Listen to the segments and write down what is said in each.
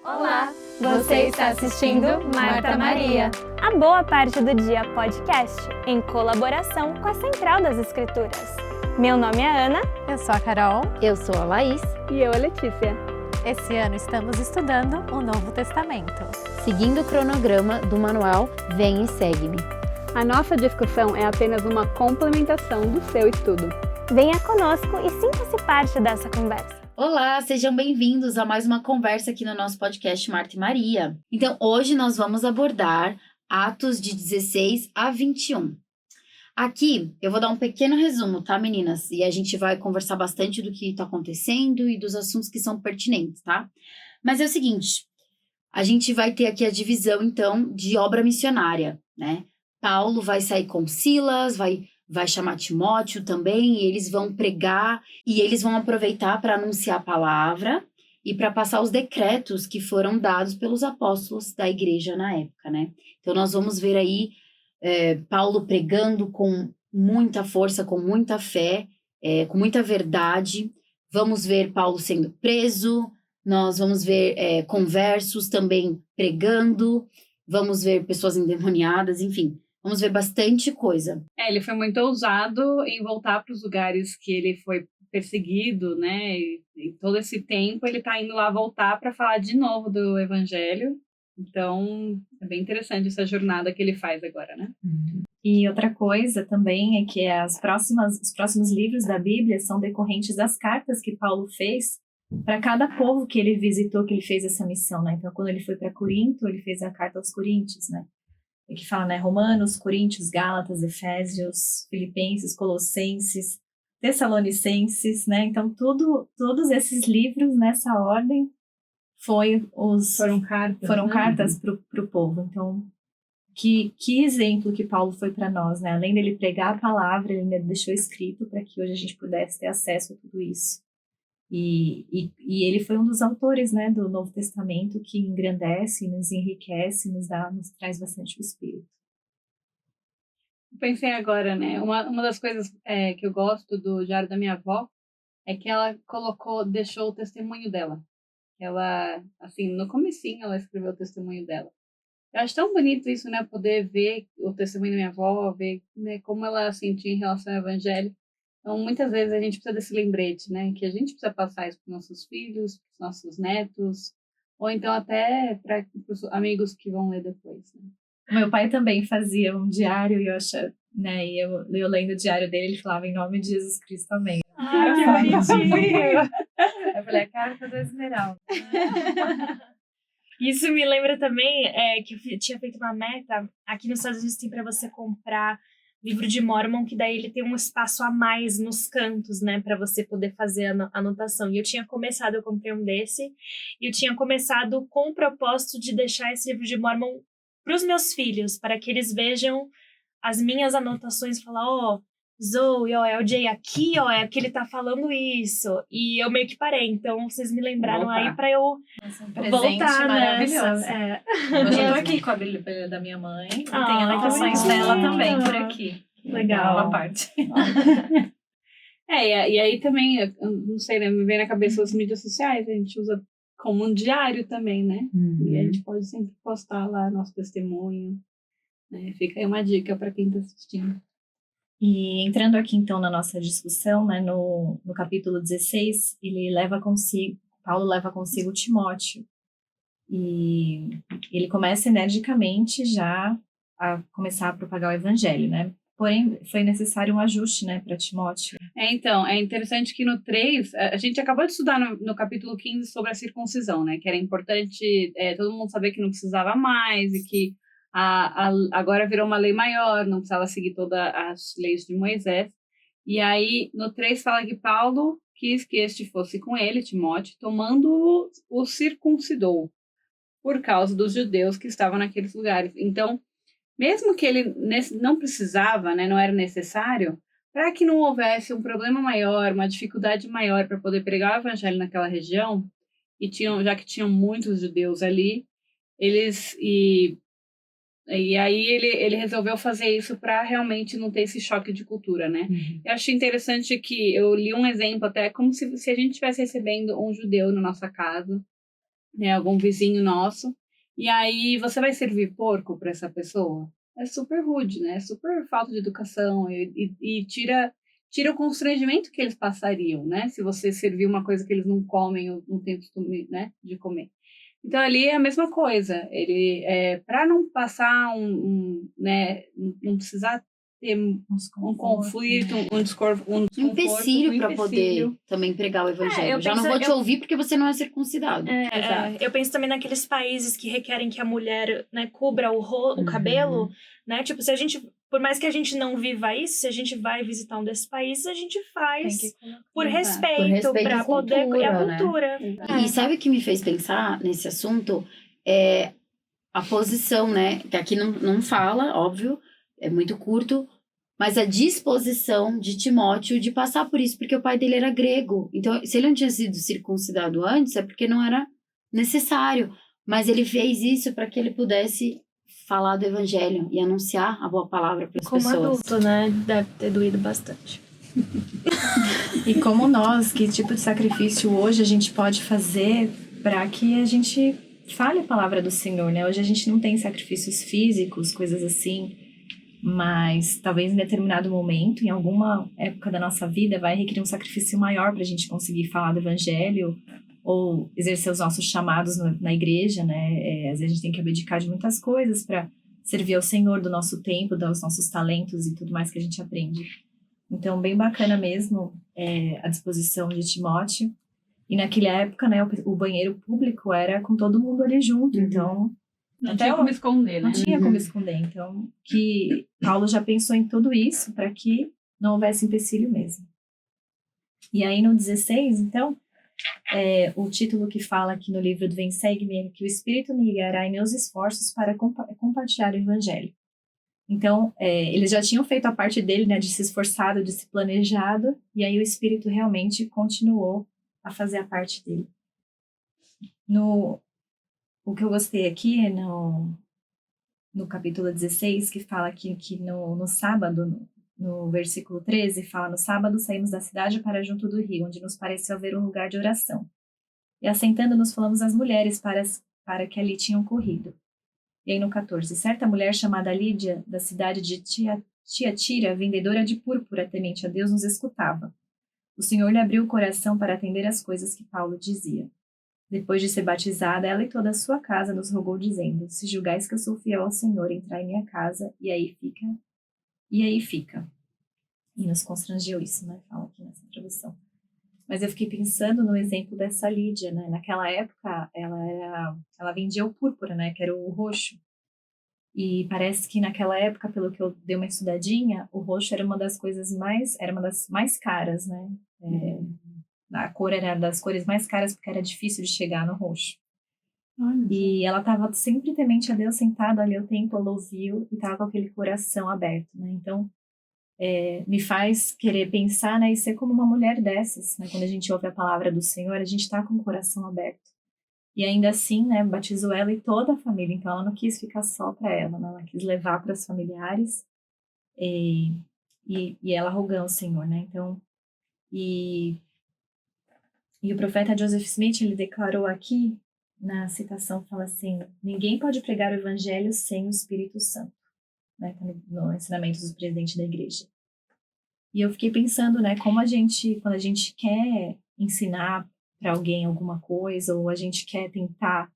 Olá, você está assistindo Marta Maria, a boa parte do dia podcast, em colaboração com a Central das Escrituras. Meu nome é Ana. Eu sou a Carol. Eu sou a Laís. E eu a Letícia. Esse ano estamos estudando o Novo Testamento. Seguindo o cronograma do manual Vem e Segue-me. A nossa discussão é apenas uma complementação do seu estudo. Venha conosco e sinta-se parte dessa conversa. Olá, sejam bem-vindos a mais uma conversa aqui no nosso podcast Marta e Maria. Então, hoje nós vamos abordar Atos de 16 a 21. Aqui, eu vou dar um pequeno resumo, tá, meninas? E a gente vai conversar bastante do que está acontecendo e dos assuntos que são pertinentes, tá? Mas é o seguinte, a gente vai ter aqui a divisão, então, de obra missionária, né? Paulo vai sair com Silas, vai chamar Timóteo também, e eles vão pregar, e eles vão aproveitar para anunciar a palavra e para passar os decretos que foram dados pelos apóstolos da igreja na época, né? Então, nós vamos ver aí Paulo pregando com muita força, com muita fé, com muita verdade. Vamos ver Paulo sendo preso, nós vamos ver conversos também pregando, vamos ver pessoas endemoniadas, enfim. Vamos ver bastante coisa. Ele foi muito ousado em voltar para os lugares que ele foi perseguido, né? E todo esse tempo ele está indo lá voltar para falar de novo do evangelho. Então, é bem interessante essa jornada que ele faz agora, né? E outra coisa também é que os próximos livros da Bíblia são decorrentes das cartas que Paulo fez para cada povo que ele visitou, que ele fez essa missão, né? Então, quando ele foi para Corinto, ele fez a carta aos Coríntios, né? Que fala, né, Romanos, Coríntios, Gálatas, Efésios, Filipenses, Colossenses, Tessalonicenses, né, então todos esses livros nessa ordem foram cartas para o povo. Então, que exemplo que Paulo foi para nós, né, além dele pregar a palavra, ele ainda deixou escrito para que hoje a gente pudesse ter acesso a tudo isso. E ele foi um dos autores, né, do Novo Testamento que engrandece, nos enriquece, nos traz bastante o Espírito. Pensei agora, né, uma das coisas que eu gosto do diário da minha avó é que ela deixou o testemunho dela. Ela, assim, no comecinho ela escreveu o testemunho dela. Eu acho tão bonito isso, né, poder ver o testemunho da minha avó, ver, né, como ela sentia em relação ao evangelho. Então, muitas vezes a gente precisa desse lembrete, né? Que a gente precisa passar isso para os nossos filhos, para os nossos netos, ou então até para os amigos que vão ler depois, né? Meu pai também fazia um diário e eu lendo o diário dele, ele falava em nome de Jesus Cristo, amém. Que bonitinho! Eu falei, a carta da Esmeralda. Isso me lembra também que eu tinha feito uma meta, aqui nos Estados Unidos tem para você comprar livro de Mormon, que daí ele tem um espaço a mais nos cantos, né, para você poder fazer a anotação. E eu comprei um desse, e eu tinha começado com o propósito de deixar esse livro de Mormon para os meus filhos, para que eles vejam as minhas anotações e falar, Zoe, é o Jay aqui, é que ele tá falando isso. E eu meio que parei, então vocês me lembraram aí para eu voltar maravilhoso. Eu já tô aqui com a Bíblia da minha mãe, e tem anotações dela também por aqui. Legal. Uma parte. E aí também, eu não sei, né, me vem na cabeça as mídias sociais, a gente usa como um diário também, né? E a gente pode sempre postar lá nosso testemunho, né? Fica aí uma dica para quem tá assistindo. E entrando aqui então na nossa discussão, né, no capítulo 16, Paulo leva consigo Timóteo. E ele começa energicamente já a começar a propagar o evangelho, né? Porém, foi necessário um ajuste, né, para Timóteo. Então, é interessante que no 3, a gente acabou de estudar no capítulo 15 sobre a circuncisão, né? Que era importante todo mundo saber que não precisava mais e que agora virou uma lei maior, não precisava seguir todas as leis de Moisés. E aí, no 3 fala que Paulo quis que este fosse com ele, Timóteo, tomando o circuncidou, por causa dos judeus que estavam naqueles lugares. Então, mesmo que ele não precisava, né, não era necessário, para que não houvesse um problema maior, uma dificuldade maior para poder pregar o evangelho naquela região, já que tinham muitos judeus ali, E aí ele resolveu fazer isso para realmente não ter esse choque de cultura, né? Eu acho interessante que eu li um exemplo até como se a gente estivesse recebendo um judeu na nossa casa né, algum vizinho nosso, e aí você vai servir porco para essa pessoa? É super rude, né? É super falta de educação e tira o constrangimento que eles passariam, né? Se você servir uma coisa que eles não comem ou não têm costume, né, de comer. Então, ali é a mesma coisa. Ele, para não passar né, não precisar ter um conflito, um desconforto, Um empecilho para poder também pregar o evangelho. Já não vou te ouvir porque você não é circuncidado. Eu penso também naqueles países que requerem que a mulher, né, cubra o cabelo, né? Tipo, se a gente, por mais que a gente não viva isso, se a gente vai visitar um desses países, a gente faz por respeito para poder cultura, a cultura. E sabe o que me fez pensar nesse assunto? É a posição, né? Que aqui não fala, óbvio, é muito curto, mas a disposição de Timóteo de passar por isso, porque o pai dele era grego. Então, se ele não tinha sido circuncidado antes, é porque não era necessário. Mas ele fez isso para que ele pudesse falar do evangelho e anunciar a boa palavra para as pessoas. Como adulto, né? Deve ter doído bastante. E como nós, que tipo de sacrifício hoje a gente pode fazer para que a gente fale a palavra do Senhor, né? Hoje a gente não tem sacrifícios físicos, coisas assim, mas talvez em determinado momento, em alguma época da nossa vida, vai requerer um sacrifício maior para a gente conseguir falar do evangelho ou exercer os nossos chamados na igreja, né? Às vezes a gente tem que abdicar de muitas coisas para servir ao Senhor, do nosso tempo, dos nossos talentos e tudo mais que a gente aprende. Então, bem bacana mesmo a disposição de Timóteo. E naquela época, né, o banheiro público era com todo mundo ali junto, então... Não tinha como esconder, né? Não tinha como esconder. Então, que Paulo já pensou em tudo isso para que não houvesse empecilho mesmo. E aí, no 16, então, o título que fala aqui no livro do Vem Segue-me é que o Espírito me guiará em meus esforços para compartilhar o Evangelho. Então, eles já tinham feito a parte dele, né, de se esforçado, de se planejado, e aí o Espírito realmente continuou a fazer a parte dele. O que eu gostei aqui é no capítulo 16, que fala que no sábado, no versículo 13, fala: no sábado saímos da cidade para junto do rio, onde nos pareceu haver um lugar de oração. E assentando-nos falamos às mulheres para que ali tinham corrido. E aí no 14, certa mulher chamada Lídia, da cidade de Tiatira, vendedora de púrpura, temente a Deus, nos escutava. O Senhor lhe abriu o coração para atender às coisas que Paulo dizia. Depois de ser batizada, ela e toda a sua casa nos rogou, dizendo: se julgais que eu sou fiel ao Senhor, entrai em minha casa, e aí fica. E nos constrangeu isso, né? Fala aqui nessa tradução. Mas eu fiquei pensando no exemplo dessa Lídia, né? Naquela época, ela vendia o púrpura, né? Que era o roxo. E parece que naquela época, pelo que eu dei uma estudadinha, o roxo era uma das mais caras, né? A cor era das cores mais caras porque era difícil de chegar no roxo. E ela estava sempre temente a Deus, sentada ali ao templo, ela ouviu e estava com aquele coração aberto, né? Então, me faz querer pensar, né, e ser como uma mulher dessas, né? Quando a gente ouve a palavra do Senhor, a gente está com o coração aberto. E ainda assim, né, batizou ela e toda a família. Então, ela não quis ficar só para ela, né? Ela quis levar para os familiares e ela rogando ao Senhor, né? Então, e o profeta Joseph Smith, ele declarou aqui, na citação, fala assim: ninguém pode pregar o evangelho sem o Espírito Santo, né? No ensinamento do presidente da igreja. E eu fiquei pensando, né, como quando a gente quer ensinar para alguém alguma coisa, ou a gente quer tentar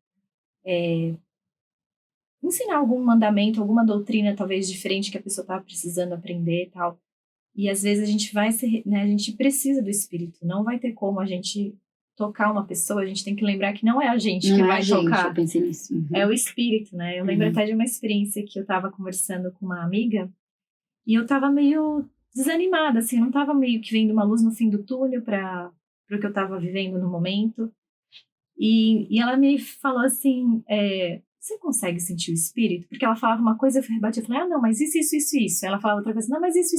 ensinar algum mandamento, alguma doutrina talvez diferente que a pessoa está precisando aprender e tal. E às vezes a gente né, a gente precisa do Espírito. Não vai ter como a gente tocar uma pessoa, a gente tem que lembrar que não é a gente que vai tocar. Eu pensei nisso. Uhum. É o Espírito, né? Eu lembro até de uma experiência que eu estava conversando com uma amiga e eu estava meio desanimada, assim, não estava meio que vendo uma luz no fim do túnel para o que eu estava vivendo no momento. E ela me falou assim, você consegue sentir o Espírito? Porque ela falava uma coisa, eu rebati, eu falei, não, mas isso. Ela falava outra coisa, não, mas isso,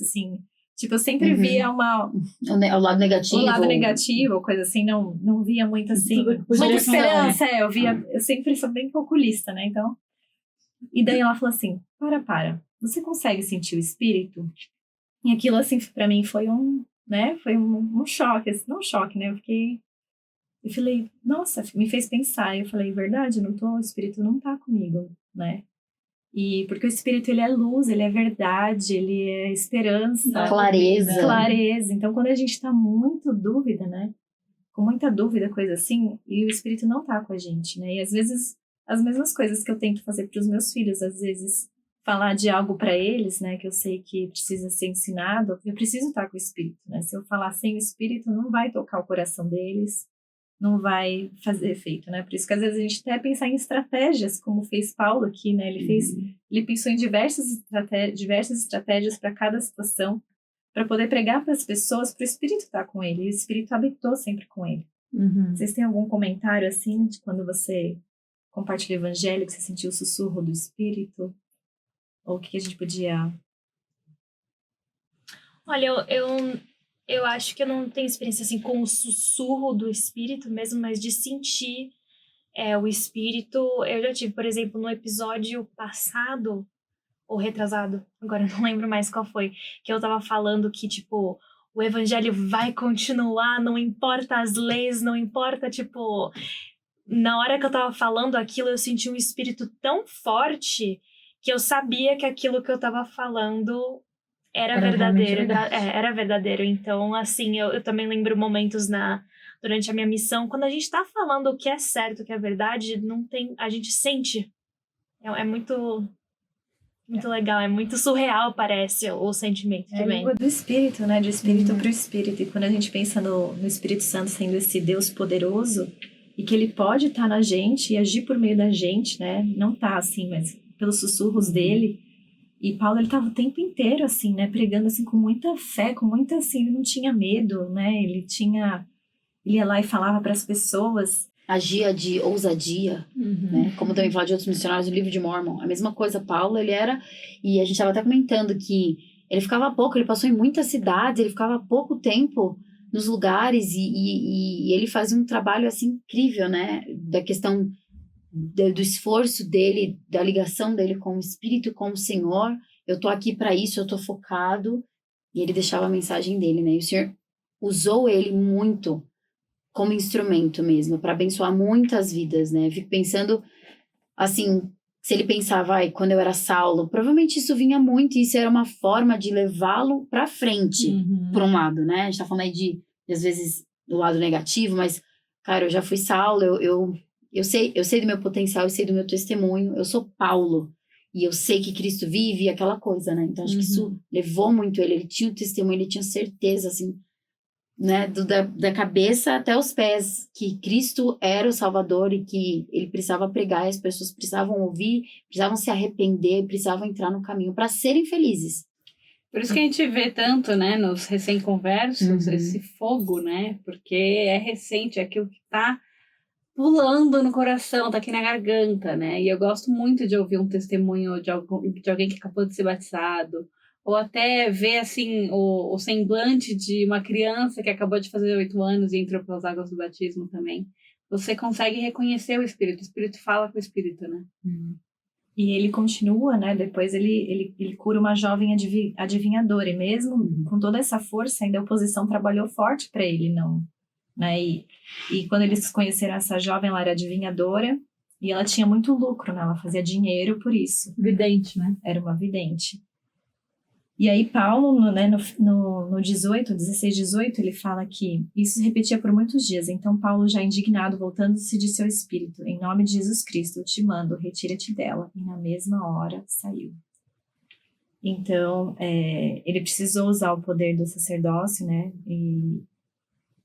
assim. Tipo, eu sempre via o lado negativo. O lado negativo, coisa assim, não via muito assim. Muita esperança, eu sempre sou bem calculista, né? Então. E daí ela falou assim: para. Você consegue sentir o Espírito? E aquilo, assim, pra mim foi um choque. Assim, não um choque, né? Eu fiquei. Eu falei, nossa, me fez pensar. Eu falei, verdade, o Espírito não tá comigo, né? E porque o Espírito, ele é luz, ele é verdade, ele é esperança. Clareza. Então, quando a gente tá muito dúvida, né? Com muita dúvida, coisa assim, e o Espírito não tá com a gente, né? E às vezes, as mesmas coisas que eu tento fazer para os meus filhos, às vezes falar de algo para eles, né, que eu sei que precisa ser ensinado, eu preciso estar com o Espírito, né? Se eu falar sem o Espírito, não vai tocar o coração deles, não vai fazer efeito, né? Por isso que às vezes a gente até pensa em estratégias, como fez Paulo aqui, né? Ele pensou em diversas estratégias para cada situação, para poder pregar para as pessoas, para o Espírito estar com ele. E o Espírito habitou sempre com ele. Vocês têm algum comentário assim, de quando você compartilha o Evangelho, que você sentiu o sussurro do Espírito? Ou o que a gente podia... Olha, eu acho que eu não tenho experiência assim com o sussurro do Espírito mesmo, mas de sentir o Espírito. Eu já tive, por exemplo, no episódio passado, ou retrasado, agora eu não lembro mais qual foi, que eu tava falando que, tipo, o Evangelho vai continuar, não importa as leis, não importa, tipo... Na hora que eu tava falando aquilo, eu senti um Espírito tão forte que eu sabia que aquilo que eu tava falando era verdadeiro. Era verdadeiro. Então, assim, eu também lembro momentos durante a minha missão, quando a gente tá falando o que é certo, o que é verdade, a gente sente. É muito legal, é muito surreal, parece, o sentimento que vem. É a língua do Espírito, né? De Espírito para o Espírito. E quando a gente pensa no Espírito Santo sendo esse Deus poderoso, e que ele pode estar na gente e agir por meio da gente, né? Não tá assim, mas pelos sussurros dele. E Paulo, ele estava o tempo inteiro, assim, né? Pregando, assim, com muita fé, com muita, assim, ele não tinha medo, né? Ele ia lá e falava para as pessoas. Agia de ousadia, né? Como também fala de outros missionários do livro de Mormon. A mesma coisa, Paulo, ele era... E a gente estava até comentando que ele ficava pouco, ele passou em muitas cidades, ele ficava pouco tempo nos lugares e ele fazia um trabalho, assim, incrível, né? Da questão do esforço dele, da ligação dele com o Espírito, com o Senhor. Eu tô aqui para isso, eu tô focado. E ele deixava a mensagem dele, né? E o Senhor usou ele muito como instrumento mesmo, para abençoar muitas vidas, né? Eu fico pensando, assim, se ele pensava, quando eu era Saulo, provavelmente isso vinha muito, e isso era uma forma de levá-lo para frente, por um lado, né? A gente tá falando aí de às vezes, do lado negativo, mas, cara, eu já fui Saulo, eu sei do meu potencial, eu sei do meu testemunho, eu sou Paulo, e eu sei que Cristo vive, aquela coisa, né? Então, acho que isso levou muito ele tinha o testemunho, ele tinha certeza, assim, né, da cabeça até os pés, que Cristo era o Salvador e que ele precisava pregar, e as pessoas precisavam ouvir, precisavam se arrepender, precisavam entrar no caminho para serem felizes. Por isso que a gente vê tanto, né, nos recém-conversos, esse fogo, né, porque é recente, é aquilo que tá pulando no coração, tá aqui na garganta, né, e eu gosto muito de ouvir um testemunho de alguém que acabou de ser batizado, ou até ver, assim, o semblante de uma criança que acabou de fazer 8 anos e entrou pelas águas do batismo também. Você consegue reconhecer o Espírito fala com o Espírito, né. E ele continua, né? Depois ele cura uma jovem adivinhadora. E mesmo com toda essa força, ainda a oposição trabalhou forte para ele, não, né? E quando eles conheceram essa jovem, ela era adivinhadora e ela tinha muito lucro, né? Ela fazia dinheiro por isso. Vidente, né? Era uma vidente. E aí Paulo, né, no 16, 18, ele fala que isso se repetia por muitos dias. Então Paulo, já indignado, voltando-se, disse ao Espírito: em nome de Jesus Cristo, eu te mando, retira-te dela. E na mesma hora saiu. Então, ele precisou usar o poder do sacerdócio, né? E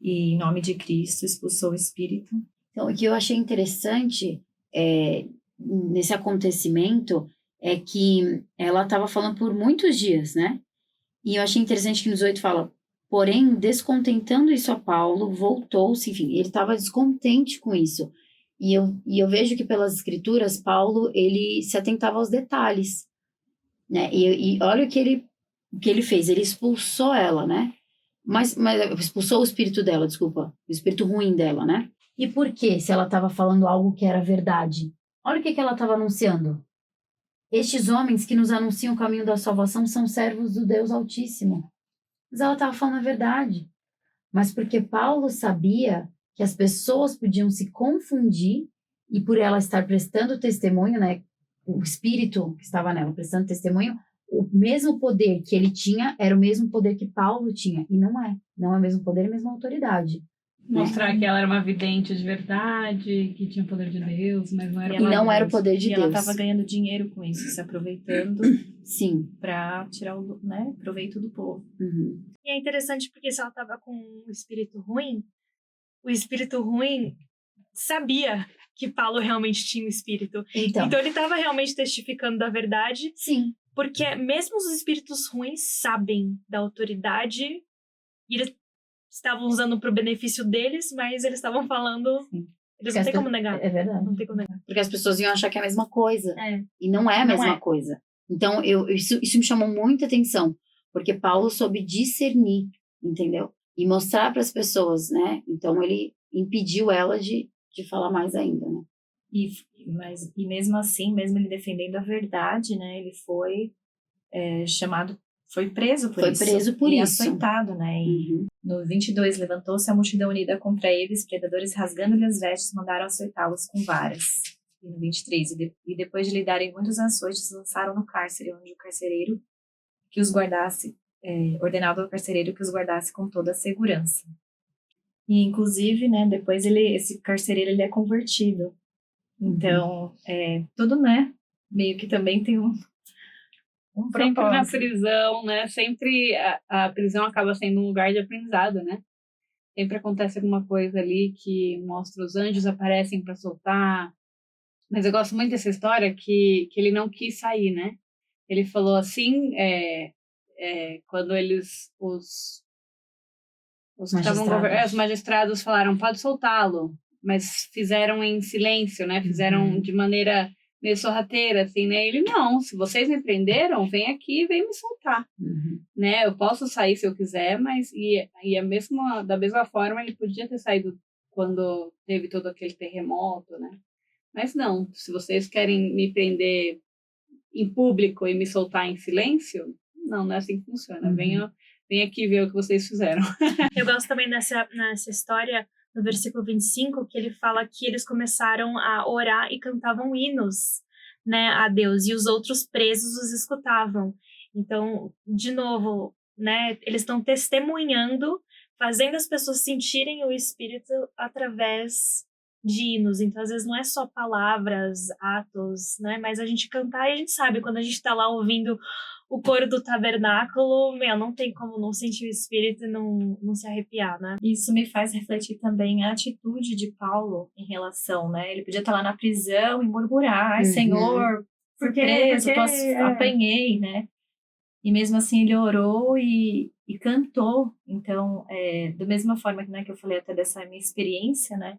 em nome de Cristo expulsou o Espírito. Então, o que eu achei interessante nesse acontecimento é que ela estava falando por muitos dias, né? E eu achei interessante que nos 8 fala, porém, descontentando isso a Paulo, voltou-se, enfim, ele estava descontente com isso. E eu vejo que pelas escrituras, Paulo, ele se atentava aos detalhes, né? E olha o que ele fez, ele expulsou ela, né? Mas expulsou o espírito dela, desculpa, o espírito ruim dela, né? E por quê? Se ela estava falando algo que era verdade? Olha o que ela estava anunciando. Estes homens que nos anunciam o caminho da salvação são servos do Deus Altíssimo. Mas ela estava falando a verdade. Mas porque Paulo sabia que as pessoas podiam se confundir e por ela estar prestando testemunho, né, o espírito que estava nela prestando testemunho, o mesmo poder que ele tinha era o mesmo poder que Paulo tinha, e não é o mesmo poder, é a mesma autoridade. Mostrar que ela era uma vidente de verdade, que tinha o poder de Deus, mas não era E não era o poder de E Deus. ela estava ganhando dinheiro com isso, se aproveitando Sim. para tirar o, né, proveito do povo. Uhum. E é interessante porque se ela estava com um espírito ruim, o espírito ruim sabia que Paulo realmente tinha um espírito. Então, Então ele estava realmente testificando da verdade, sim. porque mesmo os espíritos ruins sabem da autoridade e eles estavam usando para o benefício deles, mas eles estavam falando... Sim. Eles não têm como negar. É verdade. Não tem como negar. Porque as pessoas iam achar que é a mesma coisa. É. E não é a Não mesma é. coisa. Então, isso me chamou muita atenção. Porque Paulo soube discernir, entendeu? E mostrar para as pessoas, né? Então, ele impediu ela de falar mais ainda, né? E mesmo assim, mesmo ele defendendo a verdade, né, ele foi foi preso por isso. Foi preso por e isso. açoitado, né? E Uhum. no 22, levantou-se a multidão unida contra eles, predadores rasgando-lhe as vestes, mandaram açoitá-los com varas. E no 23, e depois de lhe darem muitos açoites, lançaram no cárcere, onde o carcereiro que os guardasse, ordenava ao carcereiro que os guardasse com toda a segurança. E, inclusive, né, depois esse carcereiro ele é convertido. Então, tudo, né, meio que também tem um Sempre na propósito. prisão, né? Sempre a prisão acaba sendo um lugar de aprendizado, né? Sempre acontece alguma coisa ali que mostra os anjos aparecem para soltar. Mas eu gosto muito dessa história que ele não quis sair, né? Ele falou assim, quando os magistrados falaram, pode soltá-lo, mas fizeram em silêncio, né? Fizeram de maneira meio sorrateira, assim, né? Ele, não, se vocês me prenderam, vem aqui e vem me soltar, né? Eu posso sair se eu quiser, mas da mesma forma ele podia ter saído quando teve todo aquele terremoto, né? Mas não, se vocês querem me prender em público e me soltar em silêncio, não é assim que funciona. Vem aqui ver o que vocês fizeram. Eu gosto também nessa história, no versículo 25, que ele fala que eles começaram a orar e cantavam hinos, né, a Deus, e os outros presos os escutavam. Então, de novo, né, eles estão testemunhando, fazendo as pessoas sentirem o Espírito através de hinos. Então, às vezes, não é só palavras, atos, né, mas a gente cantar e a gente sabe, quando a gente está lá ouvindo o coro do tabernáculo, não tem como não sentir o Espírito e não se arrepiar, né? Isso me faz refletir também a atitude de Paulo em relação, né? Ele podia estar lá na prisão e murmurar, ai, Senhor, fui preso, apanhei, né? E mesmo assim ele orou e cantou. Então, da mesma forma que, né, que eu falei até dessa minha experiência, né?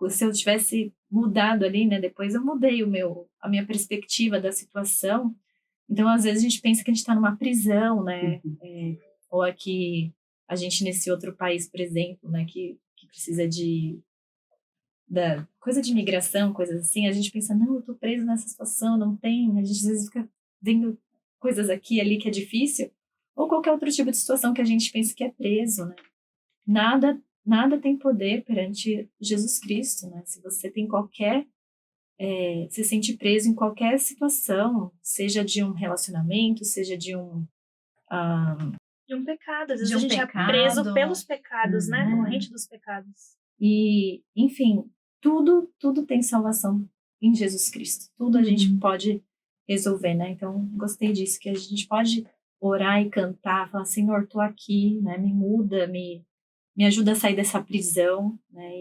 Se eu tivesse mudado ali, né? Depois eu mudei a minha perspectiva da situação. Então, às vezes, a gente pensa que a gente está numa prisão, né? Ou aqui, a gente nesse outro país, por exemplo, né? Que precisa da coisa de imigração, coisas assim. A gente pensa, não, eu estou preso nessa situação, não tem. A gente, às vezes, fica vendo coisas aqui e ali que é difícil. Ou qualquer outro tipo de situação que a gente pensa que é preso, né? Nada tem poder perante Jesus Cristo, né? Se você tem se sente preso em qualquer situação, seja de um relacionamento, seja de um pecado. Às vezes a gente é preso pelos pecados, né? Corrente dos pecados. E, enfim, tudo tem salvação em Jesus Cristo. Tudo a gente pode resolver, né? Então, gostei disso, que a gente pode orar e cantar, falar, Senhor, tô aqui, né? Me muda, me ajuda a sair dessa prisão, né?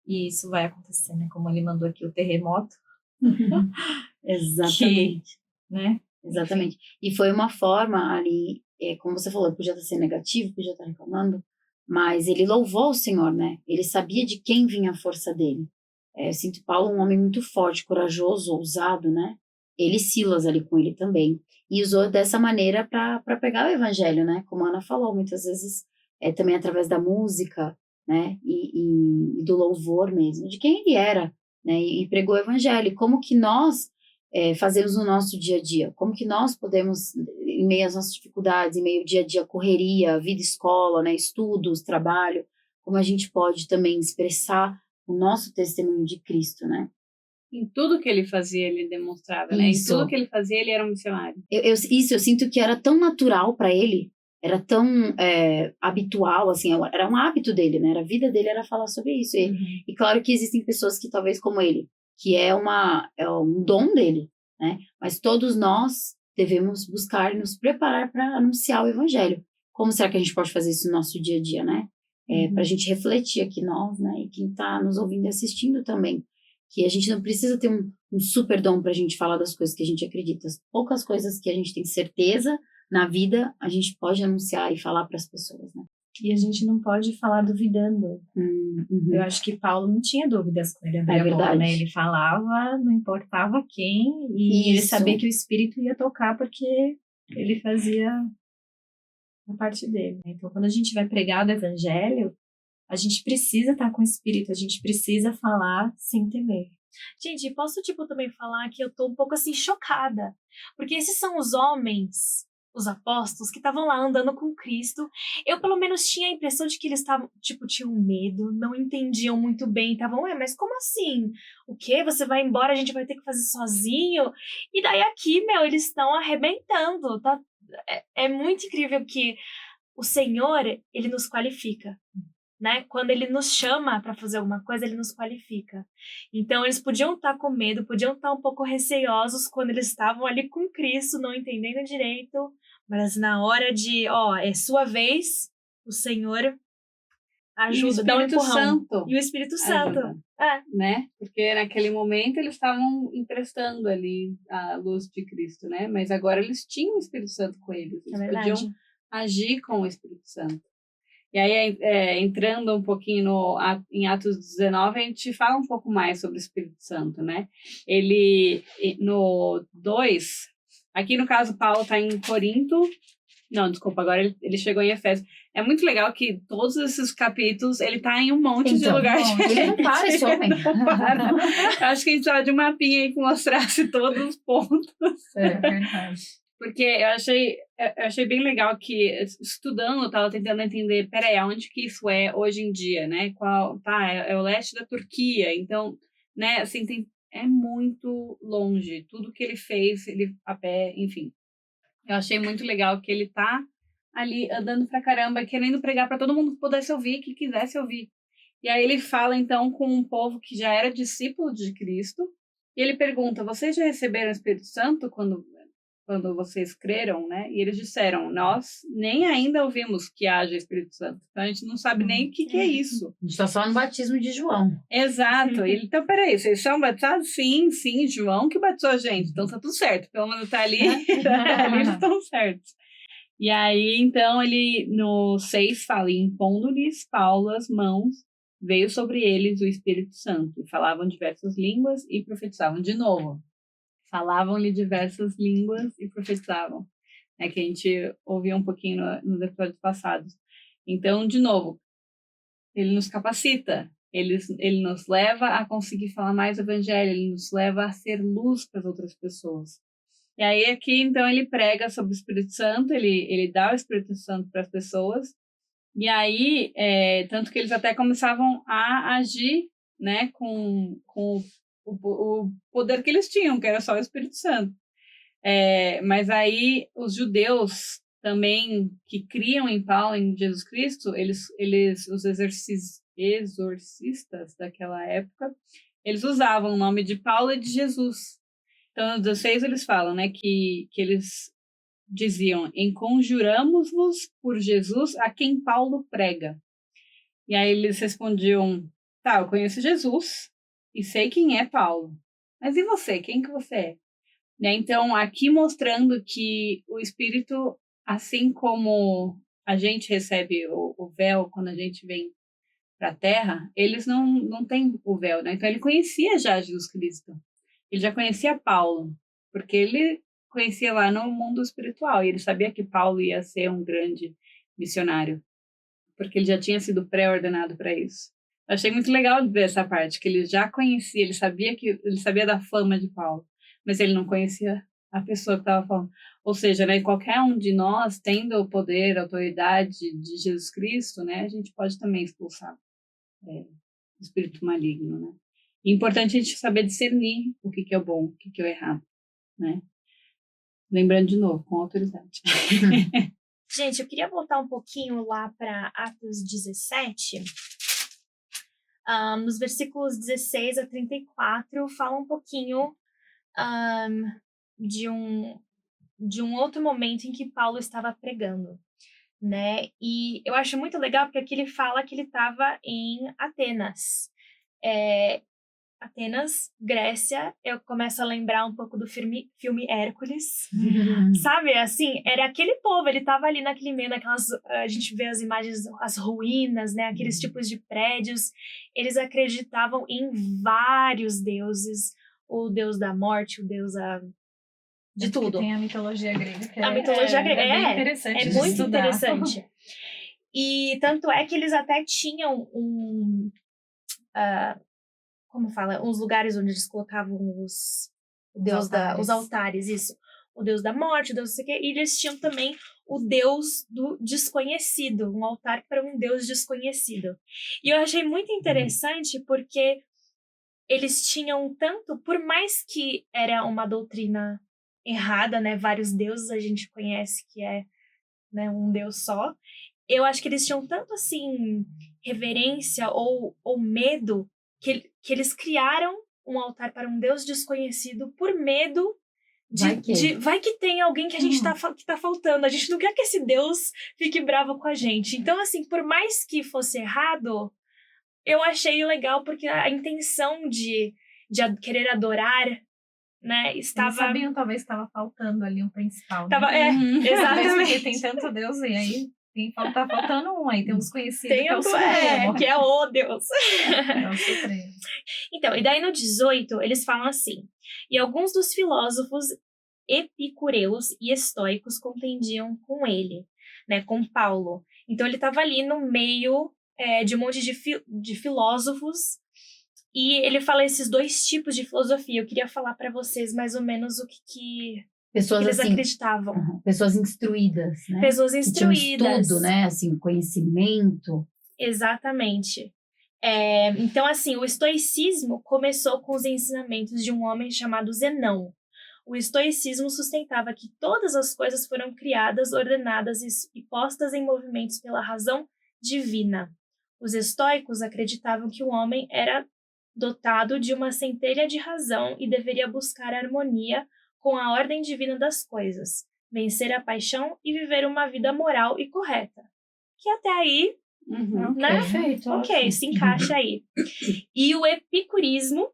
E isso vai acontecer, né? Como ele mandou aqui o terremoto. Exatamente. Né? Exatamente. E foi uma forma ali, como você falou, podia ser negativo, podia estar reclamando, mas ele louvou o Senhor, né? Ele sabia de quem vinha a força dele. Eu sinto Paulo um homem muito forte, corajoso, ousado, né? Ele e Silas ali com ele também. E usou dessa maneira para pregar o evangelho, né? Como a Ana falou, muitas vezes também através da música, né, e do louvor mesmo, de quem ele era, né, e pregou o evangelho, e como que nós fazemos no nosso dia a dia, como que nós podemos, em meio às nossas dificuldades, em meio ao dia a dia, correria, vida escola, né, estudos, trabalho, como a gente pode também expressar o nosso testemunho de Cristo, né? Em tudo que ele fazia, ele demonstrava, né? Em Isso. tudo que ele fazia, ele era um missionário. Eu sinto que era tão natural para ele, era tão habitual, assim, era um hábito dele, né? A vida dele era falar sobre isso. E claro que existem pessoas que talvez como ele, que é um dom dele, né? Mas todos nós devemos buscar nos preparar para anunciar o evangelho. Como será que a gente pode fazer isso no nosso dia a dia, né? Para a gente refletir aqui nós, né? E quem está nos ouvindo e assistindo também. Que a gente não precisa ter um super dom para a gente falar das coisas que a gente acredita. As poucas coisas que a gente tem certeza na vida, a gente pode anunciar e falar para as pessoas, né? E a gente não pode falar duvidando. Eu acho que Paulo não tinha dúvidas com ele. É verdade. Né? Ele falava, não importava quem, e ele sabia que o Espírito ia tocar porque ele fazia a parte dele. Né? Então, quando a gente vai pregar o Evangelho, a gente precisa estar com o Espírito, a gente precisa falar sem temer. Gente, posso, também falar que eu tô um pouco, assim, chocada. Porque esses são os homens, os apóstolos, que estavam lá andando com Cristo. Eu, pelo menos, tinha a impressão de que eles estavam, tinham medo, não entendiam muito bem. Estavam, mas como assim? O quê? Você vai embora, a gente vai ter que fazer sozinho? E daí aqui, eles estão arrebentando, tá? É muito incrível que o Senhor, ele nos qualifica. Né? Quando ele nos chama para fazer alguma coisa, ele nos qualifica. Então, eles podiam estar com medo, podiam estar um pouco receosos quando eles estavam ali com Cristo, não entendendo direito, mas na hora de, é sua vez, o Senhor ajuda, dá um empurrão. Santo. E o Espírito Santo. Né? Porque naquele momento eles estavam emprestando ali a luz de Cristo, né? Mas agora eles tinham o Espírito Santo com eles. Eles podiam agir com o Espírito Santo. E aí, entrando um pouquinho em Atos 19, a gente fala um pouco mais sobre o Espírito Santo, né? Ele, no 2, aqui no caso, Paulo está em Corinto. Não, desculpa, agora ele chegou em Efésios. É muito legal que todos esses capítulos, ele está em um monte de lugar diferente. Ele não para, esse homem. Acho que a gente precisava de um mapinha aí que mostrasse todos os pontos. É verdade. Porque eu achei bem legal que, estudando, eu estava tentando entender, peraí, aonde que isso é hoje em dia, né? É o leste da Turquia, então, né, assim, é muito longe. Tudo que ele fez, ele a pé, enfim. Eu achei muito legal que ele tá ali andando pra caramba, querendo pregar para todo mundo que pudesse ouvir, que quisesse ouvir. E aí ele fala, então, com um povo que já era discípulo de Cristo, e ele pergunta, vocês já receberam o Espírito Santo quando vocês creram, né? E eles disseram, nós nem ainda ouvimos que haja Espírito Santo. Então, a gente não sabe nem o que é isso. A gente está só no batismo de João. Exato. Então, peraí, vocês são batizados? Sim, João que batizou a gente. Então, tá tudo certo. Pelo menos tá ali, eles estão certos. E aí, então, ele no 6 fala, impondo-lhes Paulo as mãos, veio sobre eles o Espírito Santo. E falavam diversas línguas e profetizavam de novo. Falavam-lhe diversas línguas e profetizavam, né, que a gente ouviu um pouquinho nos episódios passados. Então, de novo, ele nos capacita, ele nos leva a conseguir falar mais o evangelho, ele nos leva a ser luz para as outras pessoas. E aí aqui, então, ele prega sobre o Espírito Santo, ele dá o Espírito Santo para as pessoas, e aí, tanto que eles até começavam a agir, né, com o poder que eles tinham, que era só o Espírito Santo. Mas aí os judeus também, que criam em Paulo, em Jesus Cristo, os exorcistas daquela época, eles usavam o nome de Paulo e de Jesus. Então, nos 16 eles falam, né, que eles diziam, enconjuramos-vos por Jesus a quem Paulo prega. E aí eles respondiam, tá, eu conheço Jesus, e sei quem é Paulo. Mas e você? Quem que você é? Né? Então, aqui mostrando que o Espírito, assim como a gente recebe o véu quando a gente vem para a Terra, eles não têm o véu. Né? Então, ele conhecia já Jesus Cristo. Ele já conhecia Paulo, porque ele conhecia lá no mundo espiritual. E ele sabia que Paulo ia ser um grande missionário, porque ele já tinha sido pré-ordenado para isso. Eu achei muito legal ver essa parte, que ele já conhecia, ele sabia da fama de Paulo, mas ele não conhecia a pessoa que estava falando. Ou seja, né, qualquer um de nós, tendo o poder, a autoridade de Jesus Cristo, né, a gente pode também expulsar o espírito maligno, né? E é importante a gente saber discernir o que é o bom, o que é o errado, né? Lembrando de novo, com autoridade. Gente, eu queria voltar um pouquinho lá para Atos 17. Nos versículos 16 a 34, fala um pouquinho de um outro momento em que Paulo estava pregando, né? E eu acho muito legal porque aqui ele fala que ele estava em Atenas. Atenas, Grécia, eu começo a lembrar um pouco do filme Hércules, sabe? Assim, era aquele povo, ele tava ali naquele meio, a gente vê as imagens, as ruínas, né? Aqueles tipos de prédios. Eles acreditavam em vários deuses, o deus da morte, o deus de tudo. Tem a mitologia grega, que a mitologia grega é bem interessante de muito estudar. interessante. E tanto é que eles até tinham como fala, uns lugares onde eles colocavam os altares, isso. O deus da morte, o deus não sei o quê. E eles tinham também o deus do desconhecido, um altar para um deus desconhecido. E eu achei muito interessante porque eles tinham tanto, por mais que era uma doutrina errada, né? Vários deuses a gente conhece que é, né, um deus só. Eu acho que eles tinham tanto, assim, reverência ou medo que eles criaram um altar para um Deus desconhecido por medo vai que tem alguém que a gente que tá faltando. A gente não quer que esse Deus fique bravo com a gente. Então, assim, por mais que fosse errado, eu achei legal porque a intenção de querer adorar, né, estava... Eles sabiam, talvez estava faltando ali um principal. Né? Exatamente. Porque tem tanto Deus e aí... Tá faltando um aí, tem um desconhecido que é o Supremo. Que é o Deus. É o Supremo. Então, e daí no 18, eles falam assim: e alguns dos filósofos epicureus e estoicos contendiam com ele, né, com Paulo. Então, ele estava ali no meio de um monte de filósofos, e ele fala esses dois tipos de filosofia. Eu queria falar para vocês mais ou menos o que pessoas eles assim, acreditavam. Pessoas instruídas, né? Pessoas instruídas. Que tinham estudo, né? Assim, conhecimento. Exatamente. Então, assim, o estoicismo começou com os ensinamentos de um homem chamado Zenão. O estoicismo sustentava que todas as coisas foram criadas, ordenadas e postas em movimentos pela razão divina. Os estoicos acreditavam que o homem era dotado de uma centelha de razão e deveria buscar harmonia com a ordem divina das coisas, vencer a paixão e viver uma vida moral e correta. Que até aí, né? Perfeito. Ok, se encaixa aí. E o epicurismo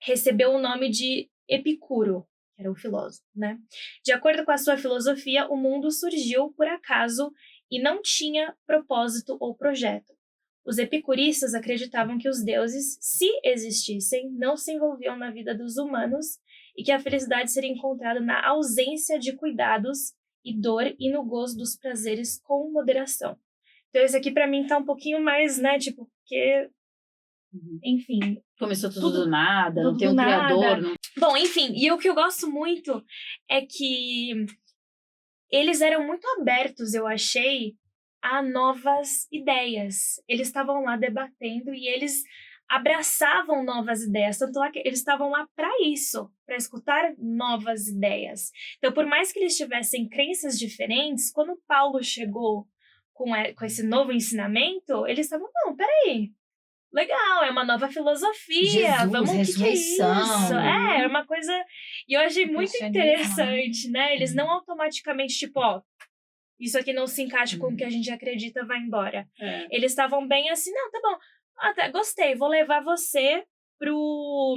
recebeu o nome de Epicuro, que era o filósofo, né? De acordo com a sua filosofia, o mundo surgiu por acaso e não tinha propósito ou projeto. Os epicuristas acreditavam que os deuses, se existissem, não se envolviam na vida dos humanos e que a felicidade seria encontrada na ausência de cuidados e dor e no gozo dos prazeres com moderação. Então, esse aqui pra mim tá um pouquinho mais, né, tipo, porque, enfim... Começou tudo do nada, não tem um criador. Não... Bom, enfim, e o que eu gosto muito é que eles eram muito abertos, eu achei, a novas ideias. Eles estavam lá debatendo e eles abraçavam novas ideias, tanto é que eles estavam lá para isso, para escutar novas ideias. Então, por mais que eles tivessem crenças diferentes, quando Paulo chegou com esse novo ensinamento, eles estavam, não, peraí, legal, é uma nova filosofia, Jesus, vamos, o que é isso? É uma coisa, e eu achei muito interessante, né? Eles não automaticamente, tipo, ó, isso aqui não se encaixa com o que a gente acredita, vai embora. Eles estavam bem assim, não, tá bom, até gostei, vou levar você pro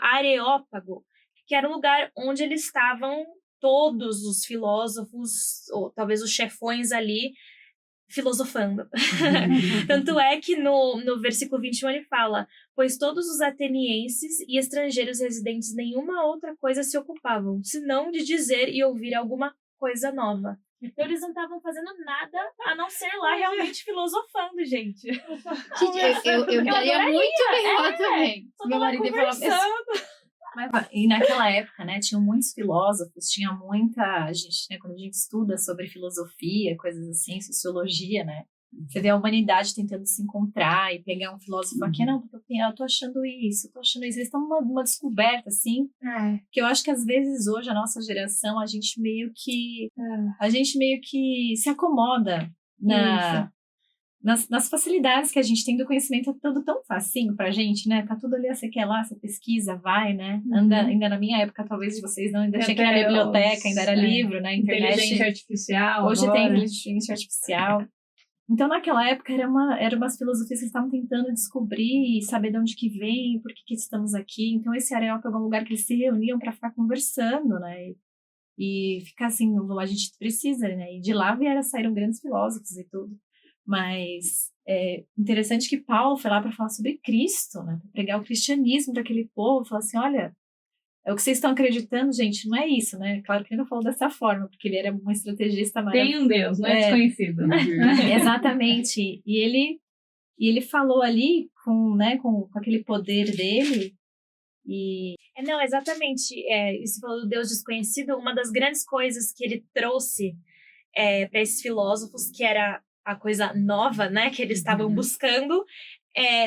Areópago, que era um lugar onde eles estavam todos os filósofos, ou talvez os chefões ali, filosofando. Tanto é que no versículo 21 ele fala: pois todos os atenienses e estrangeiros residentes nenhuma outra coisa se ocupavam, senão de dizer e ouvir alguma coisa nova. Então eles não estavam fazendo nada a não ser lá realmente filosofando, gente. Eu daria muito bem lá também. Meu marido ia falar E naquela época, né, tinham muitos filósofos, tinha muita gente, né, quando a gente estuda sobre filosofia, coisas assim, sociologia, né, você vê a humanidade tentando se encontrar e pegar um filósofo aqui, não, porque eu tô achando isso, eles estão numa descoberta, assim, que eu acho que às vezes hoje a nossa geração, a gente meio que se acomoda nas facilidades que a gente tem do conhecimento, é tudo tão facinho pra gente, né? Tá tudo ali, você quer lá, você pesquisa, vai, né? Ainda na minha época, talvez de vocês não, ainda tinha que ir na biblioteca, ainda era livro, né? Internet. Inteligência artificial. Hoje agora. tem inteligência artificial. Então, naquela época, eram umas filosofias que estavam tentando descobrir e saber de onde que vem, por que estamos aqui. Então, esse Areópago é um lugar que eles se reuniam para ficar conversando, né? E ficar assim, a gente precisa, né? E de lá saíram grandes filósofos e tudo. Mas é interessante que Paulo foi lá para falar sobre Cristo, né? Para pregar o cristianismo daquele povo, falar assim, olha, é o que vocês estão acreditando, gente, não é isso, né? Claro que ele não falou dessa forma, porque ele era um estrategista maravilhoso. Tem um Deus, não é desconhecido. Exatamente. E ele falou ali com aquele poder dele. Não, exatamente. Você falou do Deus desconhecido. Uma das grandes coisas que ele trouxe para esses filósofos, que era a coisa nova, né, que eles estavam buscando,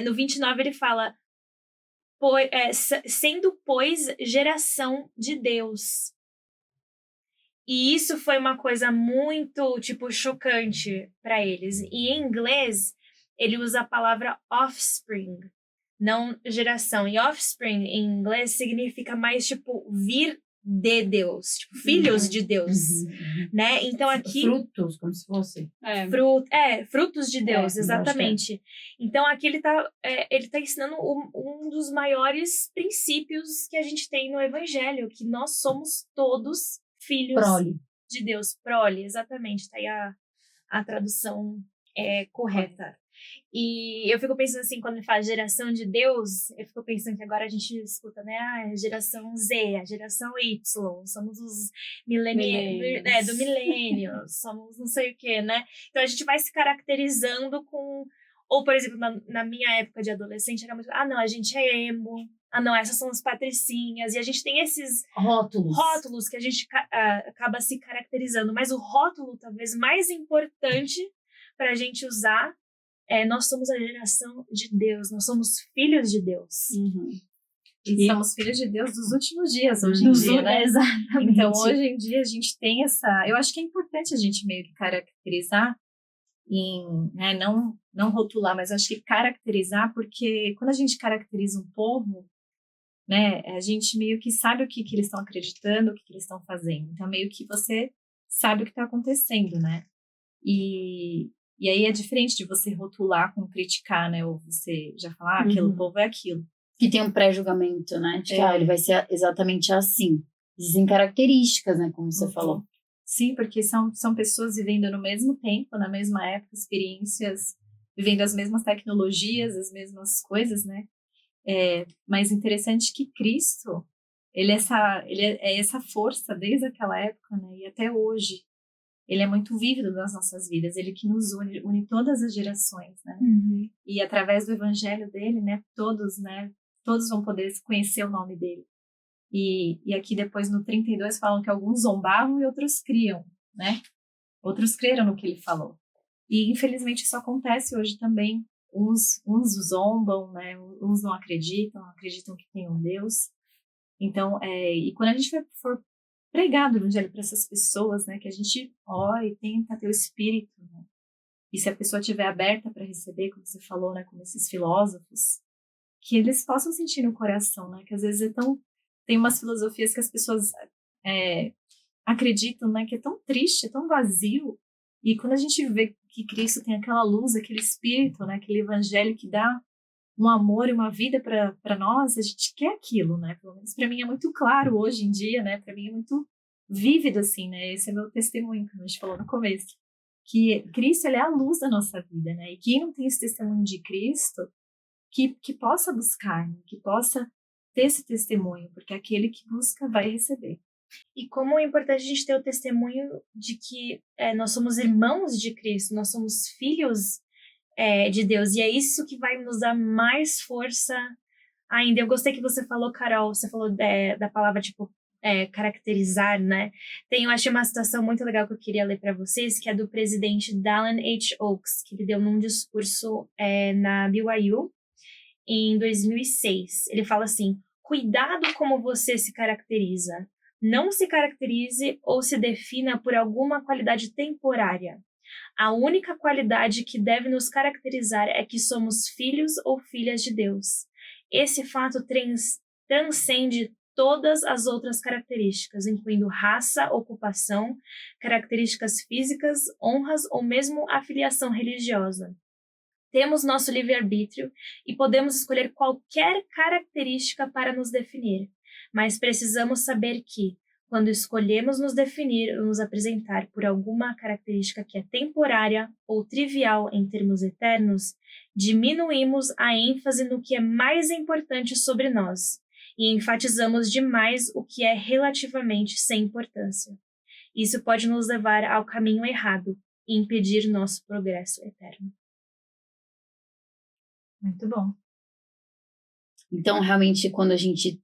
no 29 ele fala, sendo, pois, geração de Deus. E isso foi uma coisa muito, chocante para eles. E em inglês, ele usa a palavra offspring, não geração. E offspring, em inglês, significa mais, vir de Deus, filhos de Deus, né? Então aqui... Frutos, como se fosse. Frutos de Deus, exatamente. Então aqui ele tá ensinando um dos maiores princípios que a gente tem no Evangelho, que nós somos todos filhos de Deus. Prole, exatamente, tá aí a tradução correta. E eu fico pensando assim, quando ele fala geração de Deus, eu fico pensando que agora a gente escuta, né? A geração Z, a geração Y, somos os milênios, do milênio, somos não sei o que, né? Então a gente vai se caracterizando com... Ou, por exemplo, na minha época de adolescente, era muito... não, a gente é emo. Não, essas são as patricinhas. E a gente tem esses rótulos que a gente acaba se caracterizando. Mas o rótulo, talvez, mais importante para a gente usar nós somos a geração de Deus, nós somos filhos de Deus. E somos filhos de Deus dos últimos dias, hoje em dia, né? Exatamente. Então, hoje em dia, a gente tem eu acho que é importante a gente meio que caracterizar, não rotular, mas acho que caracterizar, porque quando a gente caracteriza um povo, né, a gente meio que sabe o que eles estão acreditando, o que eles estão fazendo. Então, meio que você sabe o que está acontecendo, né? E aí é diferente de você rotular com criticar, né? Ou você já falar, aquele povo é aquilo. Que tem um pré-julgamento, né? Ele vai ser exatamente assim. Existem características, né? Como você falou. Sim, porque são pessoas vivendo no mesmo tempo, na mesma época, experiências, vivendo as mesmas tecnologias, as mesmas coisas, né? Mas interessante que Cristo, ele é essa força desde aquela época, né? E até hoje. Ele é muito vívido nas nossas vidas, ele que nos une todas as gerações, né? E através do evangelho dele, né, todos vão poder conhecer o nome dele. E aqui depois no 32 falam que alguns zombavam e outros criam, né? Outros creram no que ele falou. E infelizmente isso acontece hoje também. Uns zombam, né? Uns não acreditam que tem um Deus. Então, e quando a gente for pregar o evangelho para essas pessoas, né, que a gente ora e tenta ter o espírito, né, e se a pessoa estiver aberta para receber, como você falou, né, como esses filósofos, que eles possam sentir no coração, né, que às vezes tem umas filosofias que as pessoas acreditam, né, que é tão triste, é tão vazio, e quando a gente vê que Cristo tem aquela luz, aquele espírito, né, aquele evangelho que dá um amor e uma vida para nós, a gente quer aquilo, né? Pelo menos para mim é muito claro hoje em dia, né? Para mim é muito vívido, assim, né? Esse é meu testemunho, como a gente falou no começo. Que Cristo, ele é a luz da nossa vida, né? E quem não tem esse testemunho de Cristo, que possa buscar, né? Que possa ter esse testemunho, porque aquele que busca vai receber. E como é importante a gente ter o testemunho de que nós somos irmãos de Cristo, nós somos filhos de Deus, e é isso que vai nos dar mais força Ainda, eu gostei que você falou, Carol, você falou da palavra, tipo, caracterizar, né? Eu achei uma citação muito legal que eu queria ler para vocês, que é do presidente Dallin H. Oaks, que ele deu num discurso na BYU em 2006. Ele fala assim: cuidado como você se caracteriza. Não se caracterize ou se defina por alguma qualidade temporária. A única qualidade que deve nos caracterizar é que somos filhos ou filhas de Deus. Esse fato transcende todas as outras características, incluindo raça, ocupação, características físicas, honras ou mesmo afiliação religiosa. Temos nosso livre-arbítrio e podemos escolher qualquer característica para nos definir, mas precisamos saber que, quando escolhemos nos definir ou nos apresentar por alguma característica que é temporária ou trivial em termos eternos, diminuímos a ênfase no que é mais importante sobre nós e enfatizamos demais o que é relativamente sem importância. Isso pode nos levar ao caminho errado e impedir nosso progresso eterno. Muito bom. Então, realmente, quando a gente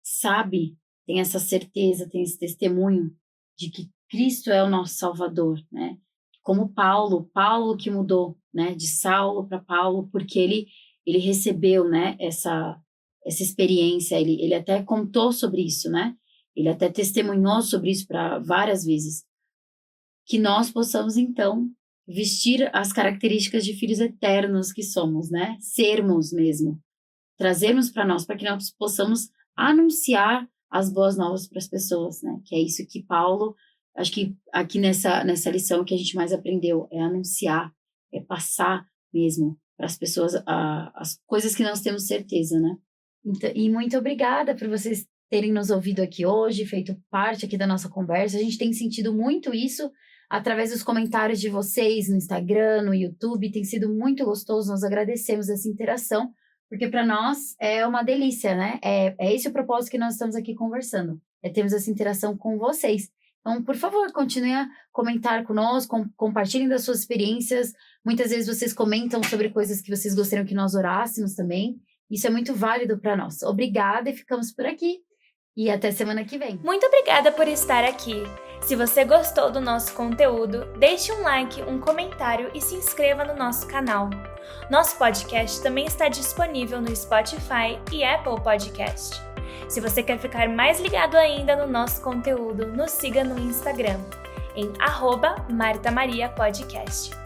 sabe, tem essa certeza, tem esse testemunho de que Cristo é o nosso Salvador, né? Como Paulo que mudou, né? De Saulo para Paulo, porque ele recebeu, né? Essa experiência, ele até contou sobre isso, né? Ele até testemunhou sobre isso para várias vezes. Que nós possamos, então, vestir as características de filhos eternos que somos, né? Sermos mesmo. Trazermos para nós, para que nós possamos anunciar as boas novas para as pessoas, né? Que é isso que Paulo, acho que aqui nessa lição que a gente mais aprendeu, é anunciar, é passar mesmo para as pessoas as coisas que nós temos certeza, né? Então, e muito obrigada por vocês terem nos ouvido aqui hoje, feito parte aqui da nossa conversa. A gente tem sentido muito isso através dos comentários de vocês no Instagram, no YouTube. Tem sido muito gostoso, nós agradecemos essa interação, porque para nós é uma delícia, né? É esse o propósito que nós estamos aqui conversando, termos essa interação com vocês. Então, por favor, continue a comentar conosco, compartilhem das suas experiências. Muitas vezes vocês comentam sobre coisas que vocês gostariam que nós orássemos também. Isso é muito válido para nós. Obrigada e ficamos por aqui. E até semana que vem. Muito obrigada por estar aqui. Se você gostou do nosso conteúdo, deixe um like, um comentário e se inscreva no nosso canal. Nosso podcast também está disponível no Spotify e Apple Podcast. Se você quer ficar mais ligado ainda no nosso conteúdo, nos siga no Instagram, em @MartaMariaPodcast.